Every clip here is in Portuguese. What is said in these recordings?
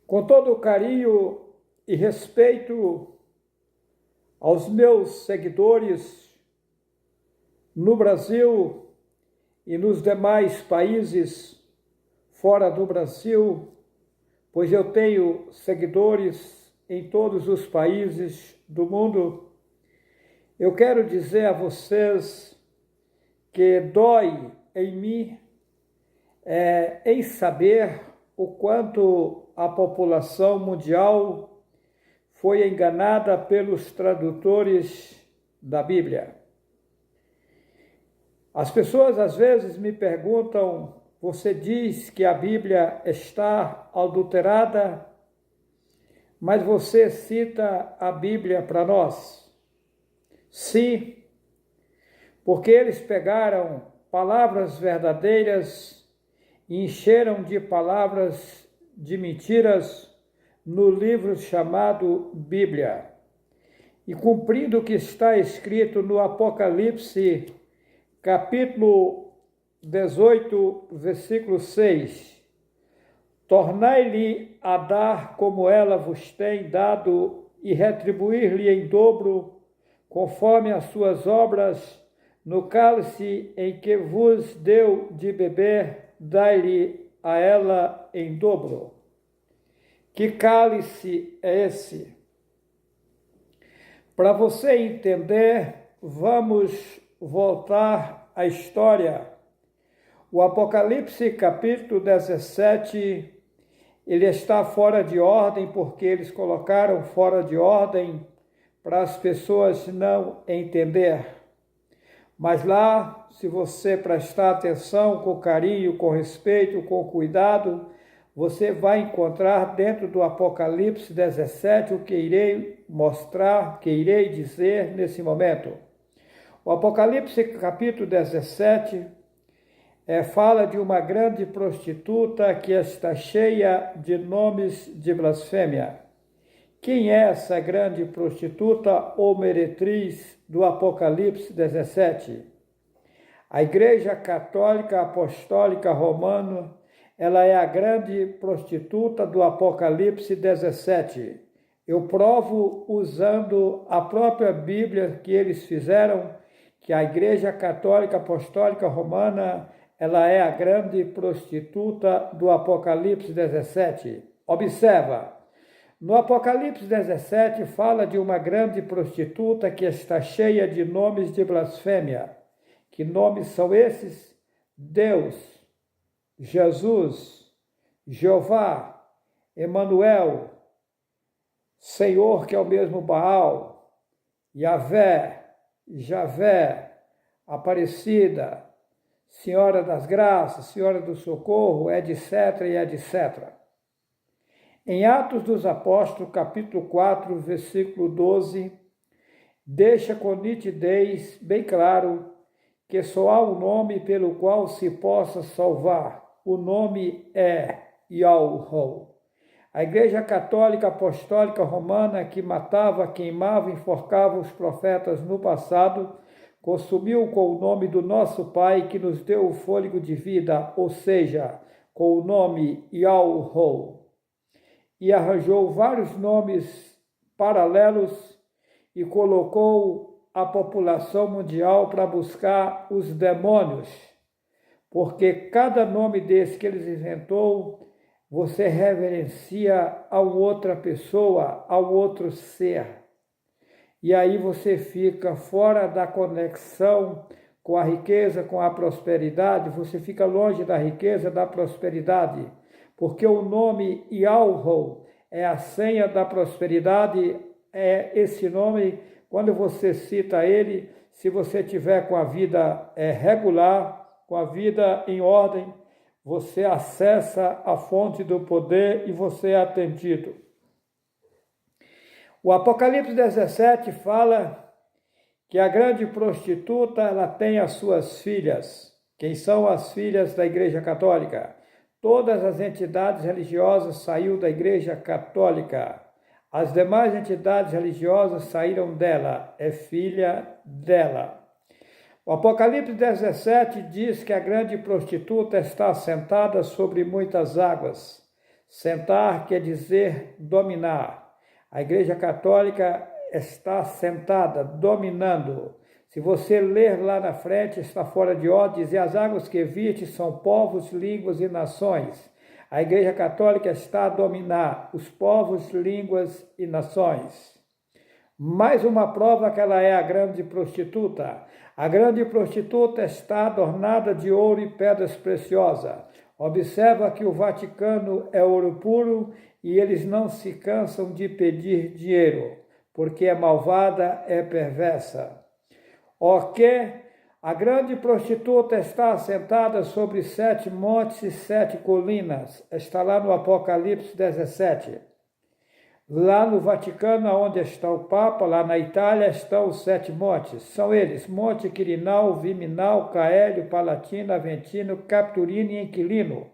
Com todo o carinho e respeito aos meus seguidores no Brasil e nos demais países fora do Brasil, pois eu tenho seguidores em todos os países do mundo, eu quero dizer a vocês que dói em mim em saber o quanto a população mundial foi enganada pelos tradutores da Bíblia. As pessoas às vezes me perguntam: você diz que a Bíblia está adulterada, mas você cita a Bíblia para nós? Sim, porque eles pegaram palavras verdadeiras e encheram de palavras de mentiras no livro chamado Bíblia. E cumprindo o que está escrito no Apocalipse, capítulo 18, versículo 6, tornai-lhe a dar como ela vos tem dado e retribuir-lhe em dobro, conforme as suas obras, no cálice em que vos deu de beber, dai-lhe a ela em dobro. Que cálice é esse? Para você entender, vamos voltar à história. O Apocalipse, capítulo 17, ele está fora de ordem, porque eles colocaram fora de ordem para as pessoas não entender. Mas lá, se você prestar atenção com carinho, com respeito, com cuidado, você vai encontrar dentro do Apocalipse 17 o que irei mostrar, que irei dizer nesse momento. O Apocalipse capítulo 17 fala de uma grande prostituta que está cheia de nomes de blasfêmia. Quem é essa grande prostituta ou meretriz do Apocalipse 17? A Igreja Católica Apostólica Romana, ela é a grande prostituta do Apocalipse 17. Eu provo usando a própria Bíblia que eles fizeram, que a Igreja Católica Apostólica Romana, ela é a grande prostituta do Apocalipse 17. Observa. No Apocalipse 17 fala de uma grande prostituta que está cheia de nomes de blasfêmia. Que nomes são esses? Deus, Jesus, Jeová, Emanuel, Senhor, que é o mesmo Baal, Yahvé, Javé, Aparecida, Senhora das Graças, Senhora do Socorro, etc. e etc. Em Atos dos Apóstolos, capítulo 4, versículo 12, deixa com nitidez bem claro que só há um nome pelo qual se possa salvar. O nome é Yahuwah. A Igreja Católica Apostólica Romana, que matava, queimava, enforcava os profetas no passado, consumiu com o nome do nosso Pai que nos deu o fôlego de vida, ou seja, com o nome Yahuwah. E arranjou vários nomes paralelos e colocou a população mundial para buscar os demônios, porque cada nome desse que eles inventou, você reverencia a outra pessoa, ao outro ser. E aí você fica fora da conexão com a riqueza, com a prosperidade, você fica longe da riqueza, da prosperidade. Porque o nome Yahuwah é a senha da prosperidade, é esse nome, quando você cita ele, se você tiver com a vida regular, com a vida em ordem, você acessa a fonte do poder e você é atendido. O Apocalipse 17 fala que a grande prostituta, ela tem as suas filhas. Quem são as filhas da Igreja Católica? Todas as entidades religiosas saíram da Igreja Católica. As demais entidades religiosas saíram dela. É filha dela. O Apocalipse 17 diz que a grande prostituta está assentada sobre muitas águas. Sentar quer dizer dominar. A Igreja Católica está sentada, dominando. Se você ler lá na frente, está fora de ordem, diz, e as águas que viste são povos, línguas e nações. A Igreja Católica está a dominar os povos, línguas e nações. Mais uma prova que ela é a grande prostituta. A grande prostituta está adornada de ouro e pedras preciosas. Observa que o Vaticano é ouro puro e eles não se cansam de pedir dinheiro, porque é malvada, é perversa. Ok? A grande prostituta está assentada sobre 7 montes e 7 colinas. Está lá no Apocalipse 17. Lá no Vaticano, onde está o Papa, lá na Itália, estão os 7 montes. São eles: Monte Quirinal, Viminal, Caélio, Palatino, Aventino, Capturino e Inquilino.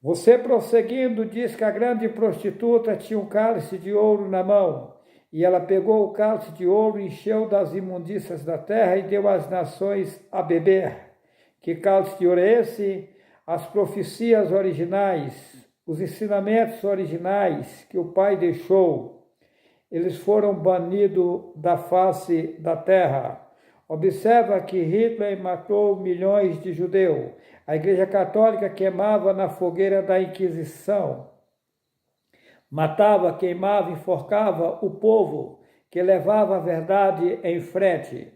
Você, prosseguindo, diz que a grande prostituta tinha um cálice de ouro na mão, e ela pegou o cálice de ouro, encheu das imundícias da terra e deu às nações a beber. Que cálice de ouro é esse? As profecias originais, os ensinamentos originais que o Pai deixou, eles foram banidos da face da terra. Observa que Hitler matou milhões de judeus. A Igreja Católica queimava na fogueira da Inquisição. Matava, queimava, enforcava o povo que levava a verdade em frente.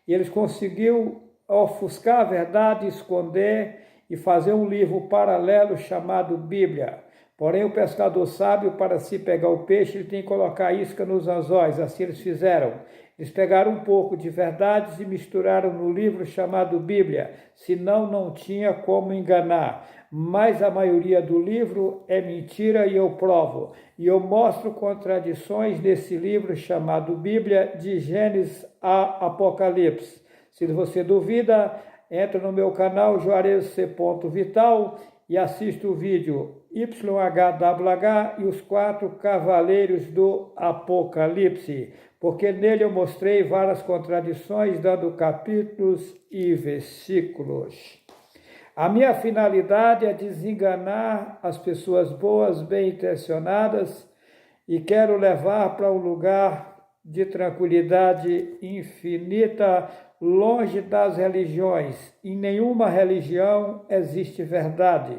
E eles conseguiram ofuscar a verdade, esconder e fazer um livro paralelo chamado Bíblia. Porém, o pescador sábio, para se pegar o peixe, ele tem que colocar isca nos anzóis. Assim eles fizeram. Eles pegaram um pouco de verdades e misturaram no livro chamado Bíblia, senão não tinha como enganar. Mas a maioria do livro é mentira e eu provo. E eu mostro contradições nesse livro chamado Bíblia, de Gênesis a Apocalipse. Se você duvida, entra no meu canal juarezc.vital e assista o vídeo YHWH e os 4 cavaleiros do Apocalipse, porque nele eu mostrei várias contradições, dando capítulos e versículos. A minha finalidade é desenganar as pessoas boas, bem intencionadas, e quero levar para um lugar de tranquilidade infinita, longe das religiões. Em nenhuma religião existe verdade.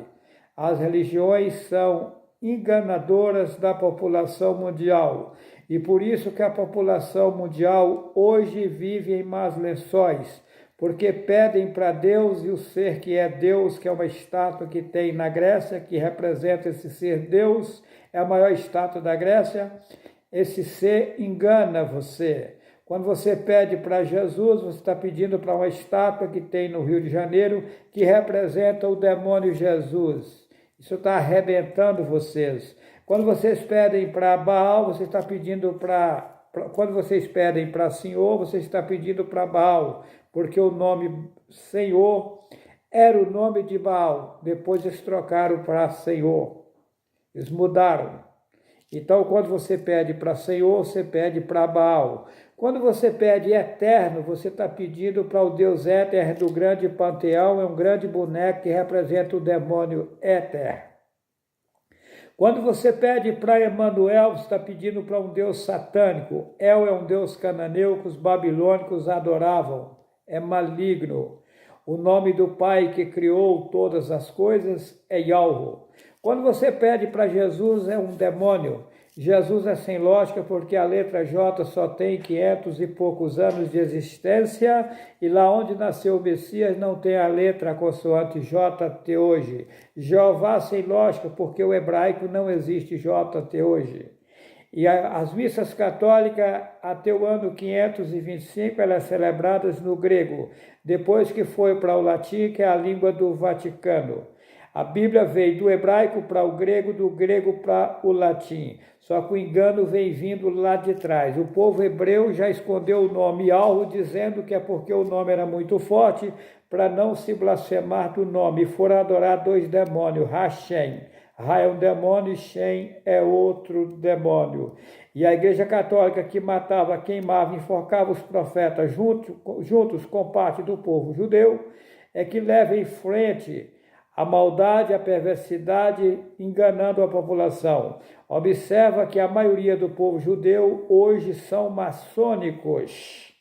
As religiões são enganadoras da população mundial. E por isso que a população mundial hoje vive em más lençóis, porque pedem para Deus e o ser que é Deus, que é uma estátua que tem na Grécia, que representa esse ser Deus, é a maior estátua da Grécia. Esse ser engana você. Quando você pede para Jesus, você está pedindo para uma estátua que tem no Rio de Janeiro, que representa o demônio Jesus. Isso está arrebentando vocês. Quando vocês pedem para Baal, você está pedindo quando vocês pedem para Senhor, você está pedindo para Baal, porque o nome Senhor era o nome de Baal. Depois eles trocaram para Senhor. Eles mudaram. Então, quando você pede para Senhor, você pede para Baal. Quando você pede eterno, você está pedindo para o Deus éter do grande panteão, é um grande boneco que representa o demônio éter. Quando você pede para Emanuel, você está pedindo para um Deus satânico. El é um Deus cananeu que os babilônicos adoravam. É maligno. O nome do Pai que criou todas as coisas é Yahweh. Quando você pede para Jesus, é um demônio. Jesus é sem lógica porque a letra J só tem 500 e poucos anos de existência e lá onde nasceu o Messias não tem a letra consoante J até hoje. Jeová sem lógica porque o hebraico não existe J até hoje. E as missas católicas até o ano 525 elas são celebradas no grego, depois que foi para o latim, que é a língua do Vaticano. A Bíblia veio do hebraico para o grego, do grego para o latim. Só que o engano vem vindo lá de trás. O povo hebreu já escondeu o nome Yahweh, dizendo que é porque o nome era muito forte, para não se blasfemar do nome. E foram adorar 2 demônios, Hashem. Ra é um demônio e Shem é outro demônio. E a Igreja Católica que matava, queimava, enforcava os profetas juntos com parte do povo judeu, é que leva em frente a maldade, a perversidade enganando a população. Observa que a maioria do povo judeu hoje são maçônicos.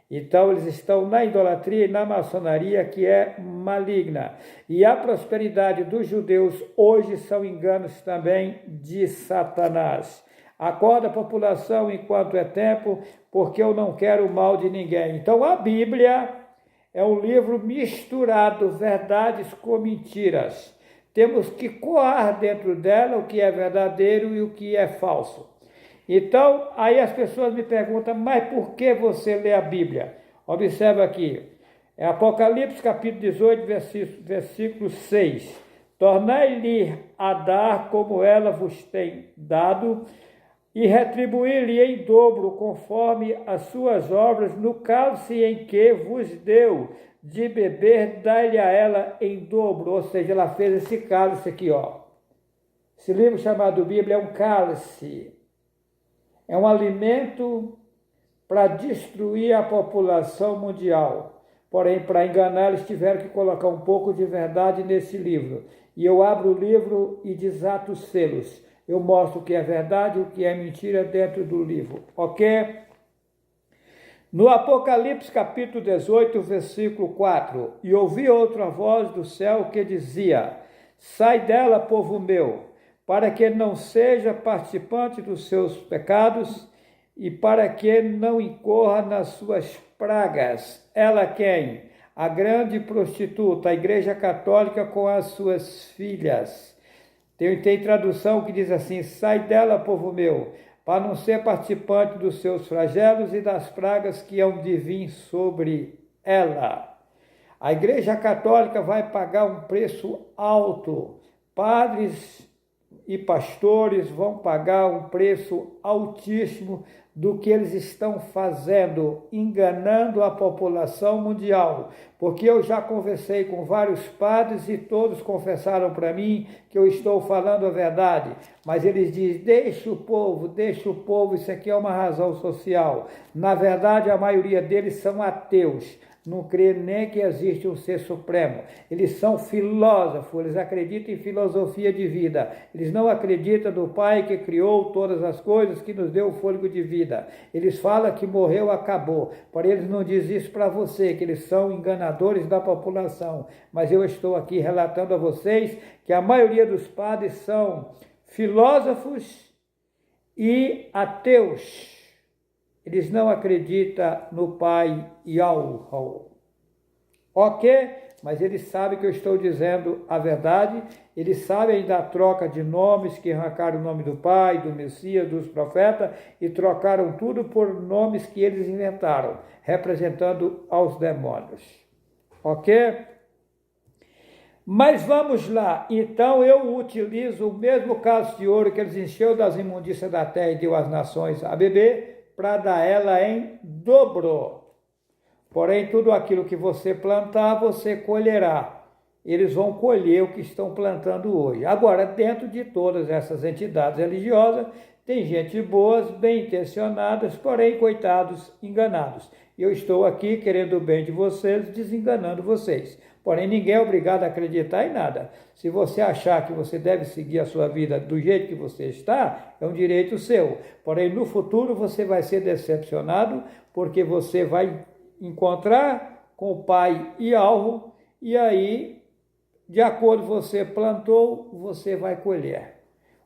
Então, eles estão na idolatria e na maçonaria, que é maligna. E a prosperidade dos judeus hoje são enganos também de Satanás. Acorda a população enquanto é tempo, porque eu não quero o mal de ninguém. Então, a Bíblia é um livro misturado, verdades com mentiras. Temos que coar dentro dela o que é verdadeiro e o que é falso. Então, aí as pessoas me perguntam, mas por que você lê a Bíblia? Observa aqui, é Apocalipse capítulo 18, versículo 6. Tornai-lhe a dar como ela vos tem dado, e retribuir-lhe em dobro, conforme as suas obras, no cálice em que vos deu de beber, dai-lhe a ela em dobro. Ou seja, ela fez esse cálice aqui, ó. Esse livro chamado Bíblia é um cálice. É um alimento para destruir a população mundial. Porém, para enganar, eles tiveram que colocar um pouco de verdade nesse livro. E eu abro o livro e desato os selos. Eu mostro o que é verdade e o que é mentira dentro do livro, ok? No Apocalipse capítulo 18, versículo 4, e ouvi outra voz do céu que dizia, sai dela, povo meu, para que não seja participante dos seus pecados e para que não incorra nas suas pragas. Ela quem? A grande prostituta, a Igreja Católica com as suas filhas. Tem tradução que diz assim, sai dela, povo meu, para não ser participante dos seus flagelos e das pragas que hão de vir sobre ela. A Igreja Católica vai pagar um preço alto. Padres e pastores vão pagar um preço altíssimo do que eles estão fazendo, enganando a população mundial. Porque eu já conversei com vários padres e todos confessaram para mim que eu estou falando a verdade. Mas eles dizem, deixa o povo, isso aqui é uma razão social. Na verdade, a maioria deles são ateus. Não crê nem que existe um ser supremo. Eles são filósofos, eles acreditam em filosofia de vida. Eles não acreditam no Pai que criou todas as coisas, que nos deu o fôlego de vida. Eles falam que morreu, acabou. Porém, eles não dizem isso para você, que eles são enganadores da população. Mas eu estou aqui relatando a vocês que a maioria dos padres são filósofos e ateus. Eles não acreditam no Pai Yahweh. Ok? Mas eles sabem que eu estou dizendo a verdade. Eles sabem da troca de nomes, que arrancaram o nome do Pai, do Messias, dos profetas, e trocaram tudo por nomes que eles inventaram, representando aos demônios. Ok? Mas vamos lá. Então eu utilizo o mesmo cálice de ouro que eles encheu das imundícias da terra e deu às nações a beber, para dar ela em dobro. Porém, tudo aquilo que você plantar, você colherá. Eles vão colher o que estão plantando hoje. Agora, dentro de todas essas entidades religiosas, tem gente boas, bem intencionadas, porém, coitados, enganados. Eu estou aqui querendo o bem de vocês, desenganando vocês. Porém, ninguém é obrigado a acreditar em nada. Se você achar que você deve seguir a sua vida do jeito que você está, é um direito seu. Porém, no futuro você vai ser decepcionado, porque você vai encontrar com o Pai Yahweh, e aí, de acordo com você plantou, você vai colher.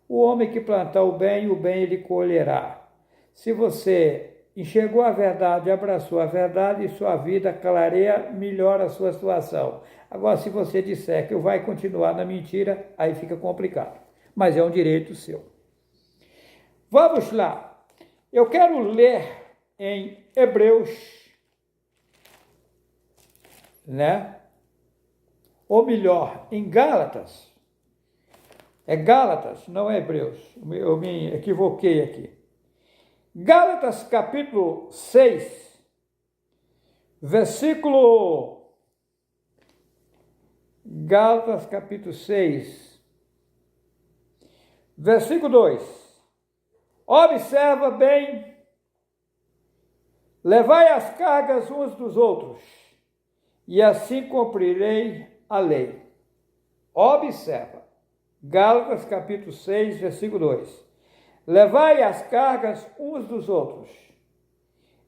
O homem que plantar o bem ele colherá. Se você enxergou a verdade, abraçou a verdade, e sua vida clareia, melhora a sua situação. Agora, se você disser que vai continuar na mentira, aí fica complicado. Mas é um direito seu. Vamos lá. Eu quero ler em Hebreus, né? Ou melhor, em Gálatas. É Gálatas, não é Hebreus. Eu me equivoquei aqui. Gálatas capítulo 6, Gálatas capítulo 6, versículo 2. Observa bem, levai as cargas uns dos outros, e assim cumprirei a lei. Observa. Gálatas capítulo 6, versículo 2. Levai as cargas uns dos outros,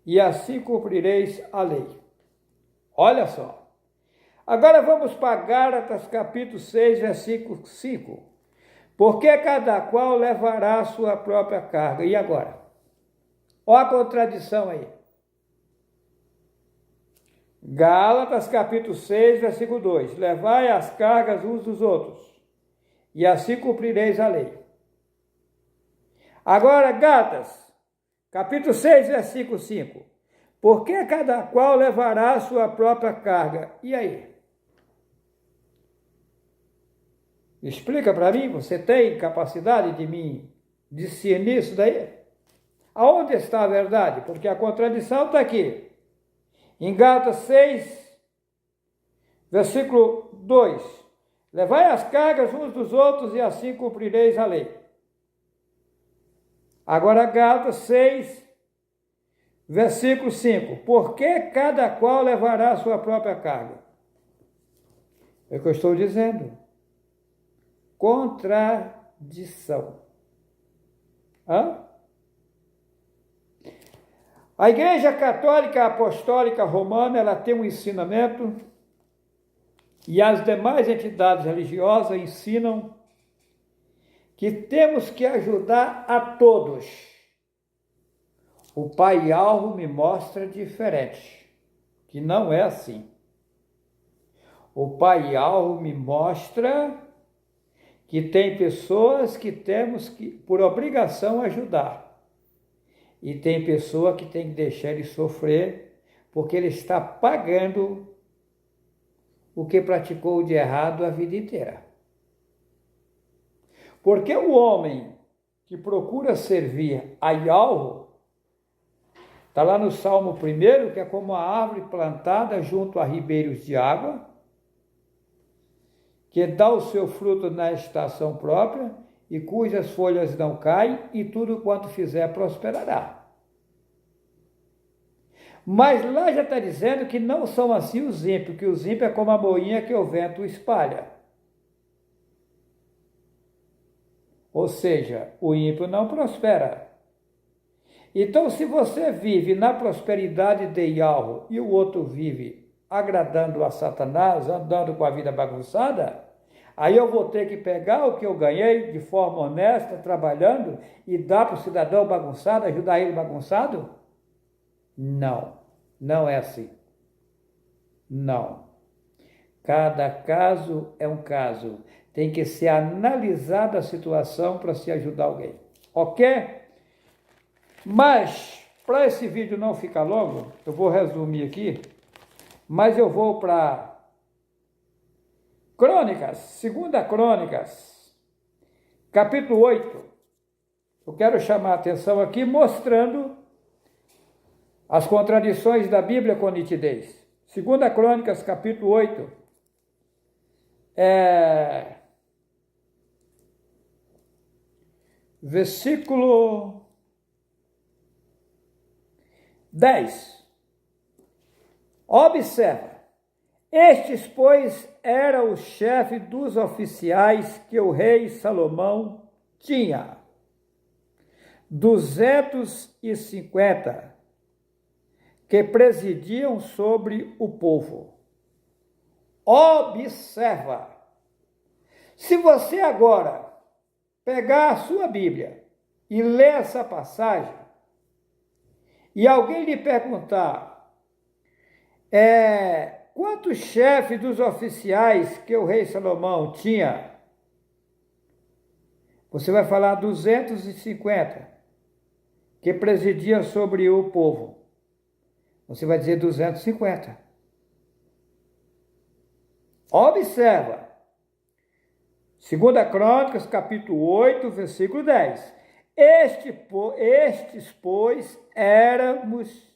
e assim cumprireis a lei. Olha só. Agora vamos para Gálatas capítulo 6, versículo 5. Porque cada qual levará a sua própria carga. E agora? Olha a contradição aí. Gálatas capítulo 6, versículo 2. Levai as cargas uns dos outros, e assim cumprireis a lei. Agora, Gálatas, capítulo 6, versículo 5. Porque cada qual levará a sua própria carga. E aí? Explica para mim, você tem capacidade de me discernir isso daí? Aonde está a verdade? Porque a contradição está aqui. Em Gálatas 6, versículo 2. Levai as cargas uns dos outros e assim cumprireis a lei. Agora Gálatas 6, versículo 5. Porque cada qual levará a sua própria carga. É o que eu estou dizendo. Contradição. Hã? A Igreja Católica Apostólica Romana, ela tem um ensinamento, e as demais entidades religiosas ensinam que temos que ajudar a todos. O Pai Alvo me mostra diferente, que não é assim. O Pai Alvo me mostra que tem pessoas que temos que, por obrigação, ajudar. E tem pessoa que tem que deixar ele sofrer, porque ele está pagando o que praticou de errado a vida inteira. Porque o homem que procura servir a Yahweh, está lá no Salmo 1, que é como a árvore plantada junto a ribeiros de água, que dá o seu fruto na estação própria, e cujas folhas não caem, e tudo quanto fizer prosperará. Mas lá já está dizendo que não são assim os ímpios, que os ímpios é como a moinha que o vento espalha. Ou seja, o ímpio não prospera. Então, se você vive na prosperidade de Yahweh e o outro vive agradando a Satanás, andando com a vida bagunçada, aí eu vou ter que pegar o que eu ganhei de forma honesta, trabalhando, e dar para o cidadão bagunçado, ajudar ele bagunçado? Não, não é assim. Não. Cada caso é um caso. Tem que ser analisada a situação para se ajudar alguém. Ok? Mas, para esse vídeo não ficar longo, eu vou resumir aqui, mas eu vou para Crônicas, 2 Crônicas, capítulo 8. Eu quero chamar a atenção aqui, mostrando as contradições da Bíblia com nitidez. 2 Crônicas, capítulo 8. Versículo 10. Observa. Estes, pois, eram os chefes dos oficiais que o rei Salomão tinha. 250 que presidiam sobre o povo. Observa. Se você agora pegar a sua Bíblia e ler essa passagem, e alguém lhe perguntar quantos chefes dos oficiais que o rei Salomão tinha, você vai falar 250 que presidiam sobre o povo. Você vai dizer 250. Observa. 2 Crônicas, capítulo 8, versículo 10. Estes, pois, éramos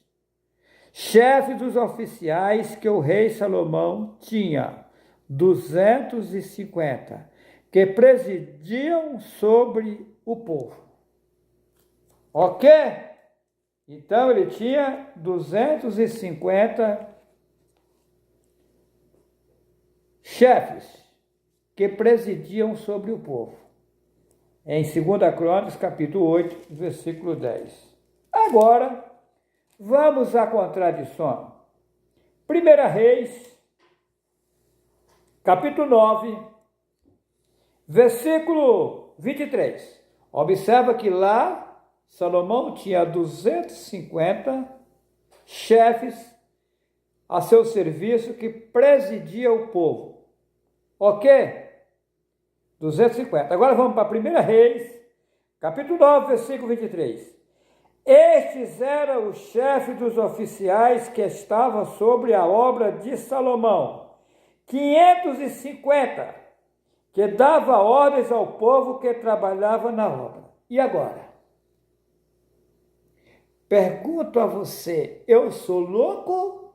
chefes dos oficiais que o rei Salomão tinha, 250, que presidiam sobre o povo. Ok? Então ele tinha 250 chefes. que presidiam sobre o povo. Em 2 Crônicas, capítulo 8, versículo 10. Agora, vamos à contradição. 1 Reis, capítulo 9, versículo 23. Observa que lá, Salomão tinha 250 chefes a seu serviço que presidia o povo. Ok? 250. Agora vamos para 1 Reis, capítulo 9, versículo 23. Estes eram os chefes dos oficiais que estavam sobre a obra de Salomão, 550, que dava ordens ao povo que trabalhava na obra. E agora? Pergunto a você, eu sou louco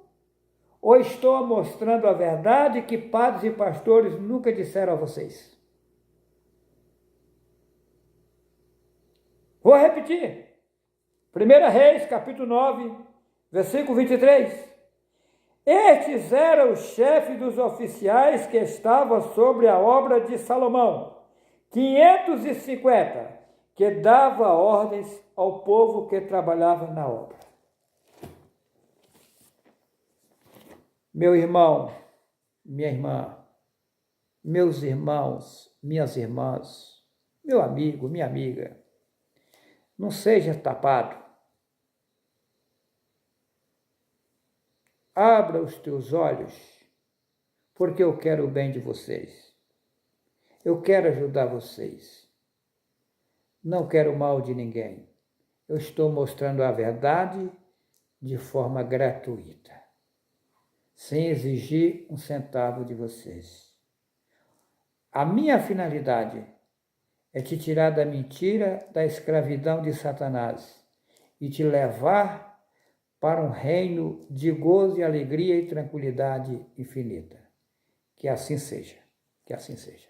ou estou mostrando a verdade que padres e pastores nunca disseram a vocês? Vou repetir. 1 Reis, capítulo 9, versículo 23. Estes eram os chefes dos oficiais que estavam sobre a obra de Salomão, 550, que dava ordens ao povo que trabalhava na obra. Meu irmão, minha irmã, meus irmãos, minhas irmãs, meu amigo, minha amiga, não seja tapado. Abra os teus olhos, porque eu quero o bem de vocês. Eu quero ajudar vocês. Não quero o mal de ninguém. Eu estou mostrando a verdade de forma gratuita, sem exigir um centavo de vocês. A minha finalidade é te tirar da mentira, da escravidão de Satanás e te levar para um reino de gozo e alegria e tranquilidade infinita. Que assim seja, que assim seja.